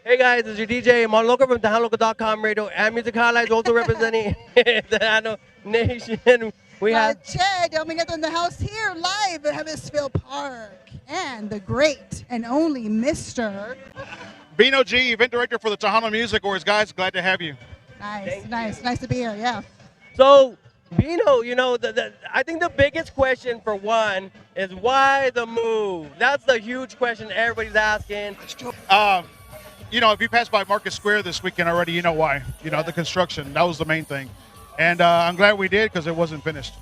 Hey guys, it's your DJ Marloco from TejanoLocal.com Radio and Music Highlights, also representing Tejano Nation. We have Chad Dominato in the house here live at Hemsville Park. And the great and only Mr. Bino G, event director for the Tejano Music Awards. Guys, glad to have you. Nice to be here, yeah. so Bino. I think the biggest question for one is why the move. That's the huge question everybody's asking. If you passed by Market Square this weekend already, you know why. The construction, that was the main thing. And I'm glad we did because it wasn't finished.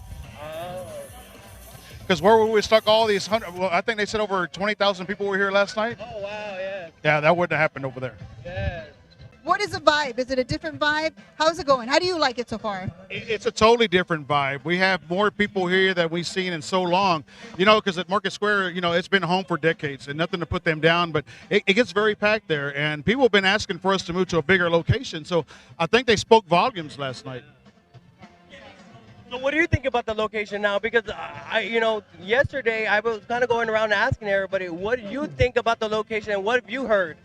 Because where we were stuck all these I think they said over 20,000 people were here last night. Oh, wow, yeah. Yeah, that wouldn't have happened over there. Yeah. What is the vibe? Is it a different vibe? How's it going? How do you like it so far? It's a totally different vibe. We have more people here that we've seen in so long, because at Market Square, it's been home for decades and nothing to put them down, but it gets very packed there. And people have been asking for us to move to a bigger location. So I think they spoke volumes last night. So what do you think about the location now? Because yesterday I was kind of going around asking everybody, what do you think about the location and what have you heard?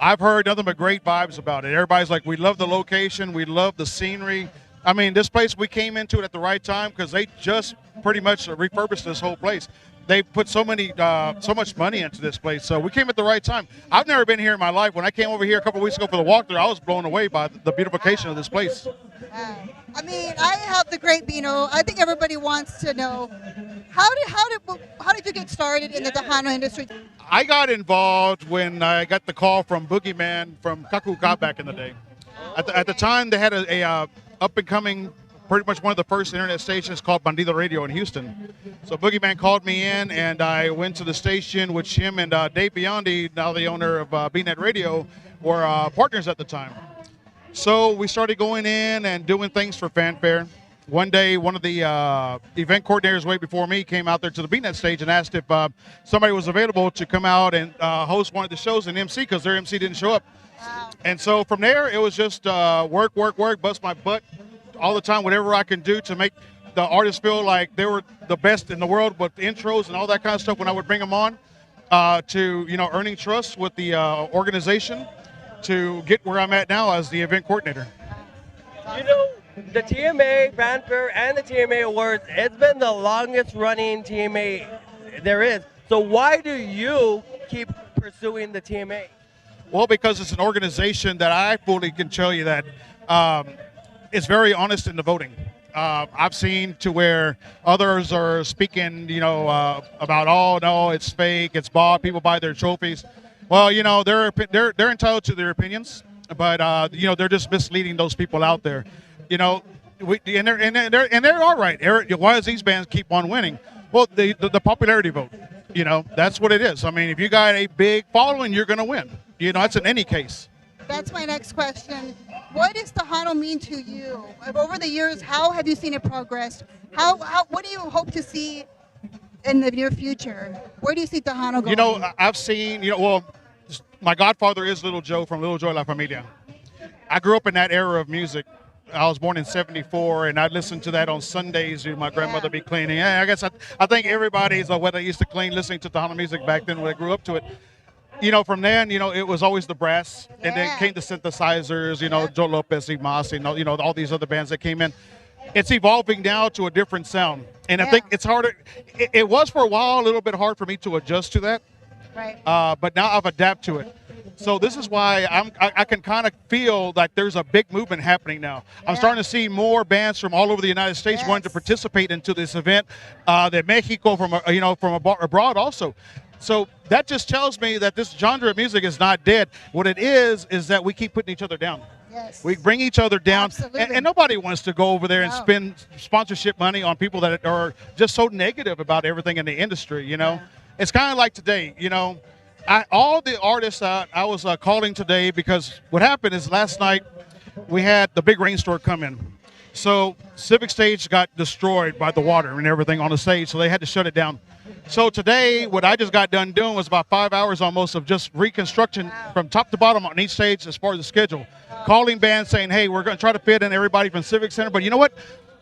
I've heard nothing but great vibes about it. Everybody's like, we love the location, we love the scenery. I mean, this place, we came into it at the right time because they just pretty much refurbished this whole place. They put so much money into this place, so we came at the right time. I've never been here in my life. When I came over here a couple of weeks ago for the walkthrough, I was blown away by the beautification of this place. I have the great Bino. I think everybody wants to know how did you get started in the Tejano industry? I got involved when I got the call from Boogeyman from Kakuka back in the day. At the time, they had a up-and-coming, pretty much one of the first internet stations called Bandido Radio in Houston. So Boogeyman called me in, and I went to the station, which him and Dave Biondi, now the owner of BNet Radio, were partners at the time. So we started going in and doing things for Fanfare. One day, one of the event coordinators way before me came out there to the BNet stage and asked if somebody was available to come out and host one of the shows and MC because their MC didn't show up. Wow. And so from there, it was just work, bust my butt all the time, whatever I can do to make the artists feel like they were the best in the world with intros and all that kind of stuff when I would bring them on to, earning trust with the organization to get where I'm at now as the event coordinator. The TMA Fanfare and the TMA Awards, it's been the longest running TMA there is. So why do you keep pursuing the TMA? Well, because it's an organization that I fully can tell you that is very honest in the voting. I've seen to where others are speaking, about, oh, no, it's fake, it's bought, people buy their trophies. Well, they're entitled to their opinions, but, they're just misleading those people out there. They're all right. Why does these bands keep on winning? Well, the popularity vote. That's what it is. I mean, if you got a big following, you're going to win. That's in any case. That's my next question. What does Tejano mean to you? Over the years, how have you seen it progress? What do you hope to see in the near future? Where do you see Tejano going? I've seen, my godfather is Little Joe from Little Joe La Familia. I grew up in that era of music. I was born in '74, and I'd listen to that on Sundays. My grandmother be cleaning. Yeah, I guess I think everybody's what they used to clean, listening to Tejano music back then when I grew up to it. From then, it was always the brass, and then came the synthesizers. Joe Lopez, Imas, all these other bands that came in. It's evolving now to a different sound, and I think it's harder. It was for a while a little bit hard for me to adjust to that, right? But now I've adapted to it. So this is why I can kind of feel like there's a big movement happening now. I'm starting to see more bands from all over the United States wanting to participate into this event. The Mexico from abroad also. So that just tells me that this genre of music is not dead. What it is that we keep putting each other down. Yes. We bring each other down, and nobody wants to go over there and spend sponsorship money on people that are just so negative about everything in the industry. It's kind of like today. All the artists I was calling today, because what happened is last night we had the big rainstorm come in. So Civic Stage got destroyed by the water and everything on the stage, so they had to shut it down. So today, what I just got done doing was about 5 hours almost of just reconstruction from top to bottom on each stage as far as the schedule. Calling bands saying, hey, we're going to try to fit in everybody from Civic Center. But you know what?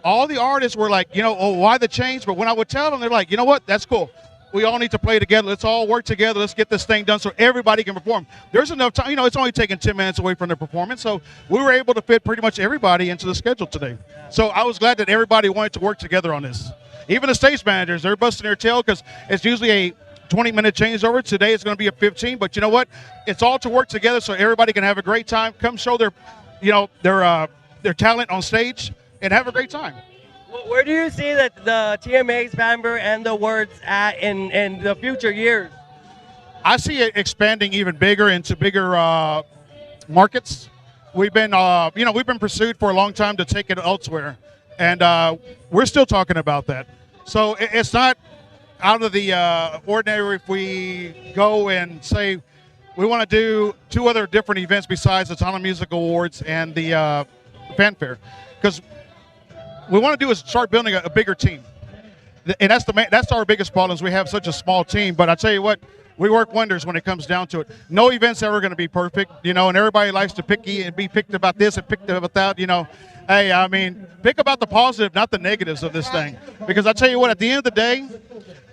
All the artists were like, why the change? But when I would tell them, they're like, you know what? That's cool. we all need to play together. Let's all work together. Let's get this thing done so everybody can perform. There's enough time. You know, it's only taking 10 minutes away from the performance. So we were able to fit pretty much everybody into the schedule today. So I was glad that everybody wanted to work together on this. Even the stage managers, they're busting their tail because it's usually a 20-minute changeover. Today it's going to be a 15. But you know what? It's all to work together so everybody can have a great time. Come show their talent on stage and have a great time. Where do you see that the TMA's Banbury and the Words at in the future years? I see it expanding even bigger into bigger markets. We've been pursued for a long time to take it elsewhere, and we're still talking about that. So it's not out of the ordinary if we go and say we want to do 2 other different events besides the Tejano Music Awards and the fanfare, because we want to do is start building a bigger team, and that's our biggest problem is we have such a small team. But I tell you what, we work wonders when it comes down to it. No event's ever going to be perfect, and everybody likes to be picked about this and picked about that. Hey, I mean, pick about the positive, not the negatives of this thing, because I tell you what, at the end of the day,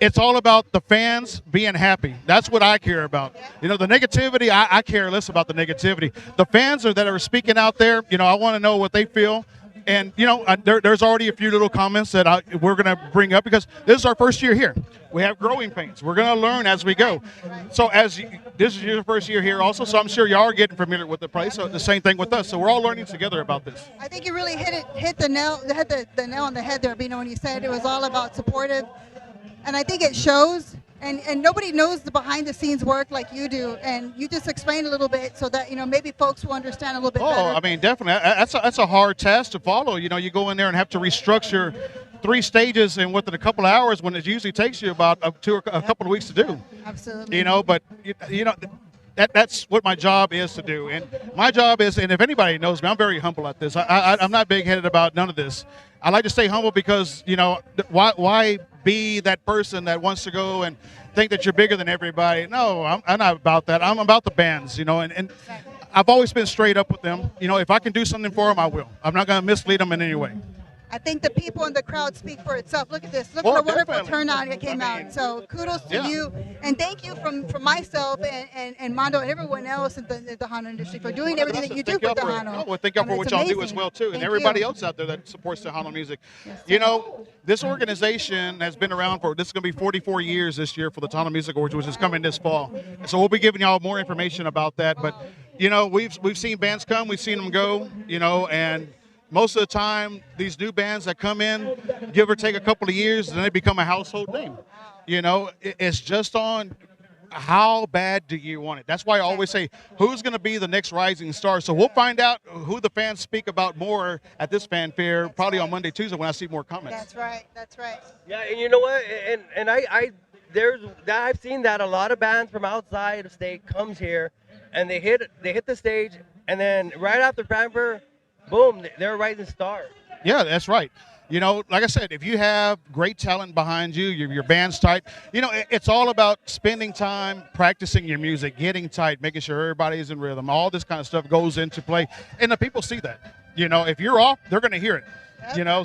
it's all about the fans being happy. That's what I care about. The negativity, I care less about the negativity. The fans that are speaking out there, I want to know what they feel. And, there's already a few little comments that we're going to bring up because this is our first year here. We have growing pains. We're going to learn as we go. So this is your first year here also, so I'm sure y'all are getting familiar with the place. So the same thing with us. So we're all learning together about this. I think you really hit the nail on the head there, Bino, when you said it was all about supportive. And I think it shows. And nobody knows the behind-the-scenes work like you do, and you just explain a little bit so that maybe folks will understand a little bit better. I mean, definitely. That's a hard task to follow. You go in there and have to restructure 3 stages in within a couple of hours when it usually takes you about a couple of weeks to do. Absolutely. But that's what my job is to do, and my job is. And if anybody knows me, I'm very humble at this. I'm not big-headed about none of this. I like to stay humble because why be that person that wants to go and think that you're bigger than everybody. No, I'm not about that. I'm about the bands, and I've always been straight up with them. If I can do something for them, I will. I'm not going to mislead them in any way. I think the people in the crowd speak for itself. Look at this. Look at the wonderful turnout that came out. So kudos to you. And thank you from myself and Mondo and everyone else in the Tejano industry for doing everything that you do for Tejano. Thank y'all for what y'all do as well, too. And everybody else out there that supports Tejano music. Yes, this organization has been around this is going to be 44 years this year for the Tejano Music Awards, which is coming this fall. So we'll be giving y'all more information about that. But, we've seen bands come. We've seen them go, and most of the time, these new bands that come in, give or take a couple of years, and they become a household name. It's just on how bad do you want it. That's why I always say, who's going to be the next rising star? So we'll find out who the fans speak about more at this fanfare, probably on Monday, Tuesday, when I see more comments. That's right. That's right. Yeah, and you know what? And I've seen that a lot of bands from outside of state comes here, and they hit the stage, and then right after fanfare, boom, they're a rising star. Yeah, that's right. Like I said, if you have great talent behind you, your band's tight, it's all about spending time practicing your music, getting tight, making sure everybody's in rhythm. All this kind of stuff goes into play, and the people see that. If you're off, they're going to hear it.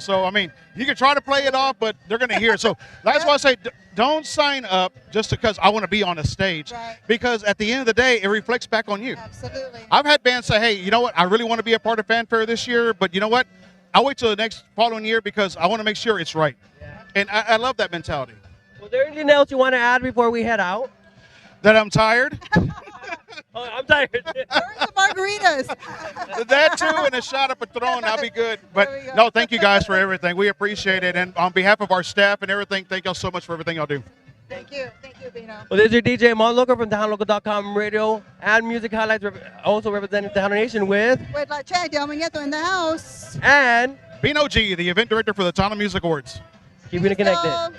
So, I mean, you can try to play it off, but they're going to hear it. So that's why I say don't sign up just because I want to be on a stage. Right. Because at the end of the day, it reflects back on you. Absolutely. I've had bands say, hey, you know what? I really want to be a part of fanfare this year, but you know what? I'll wait till the next following year because I want to make sure it's right. Yeah. And I love that mentality. Was there anything else you want to add before we head out? That I'm tired. Oh, I'm tired. Where's the margaritas? That too, and a shot of Patron, I'll be good. But no, thank you guys for everything. We appreciate it. And on behalf of our staff and everything, thank y'all so much for everything y'all do. Thank you, Bino. Well, this is your DJ Monloco from TejanoLocal.com radio and music highlights, also representing Tejano Nation with La Che, Del Muñeto in the house. And Bino G, the event director for the Tejano Music Awards. Keeping it connected.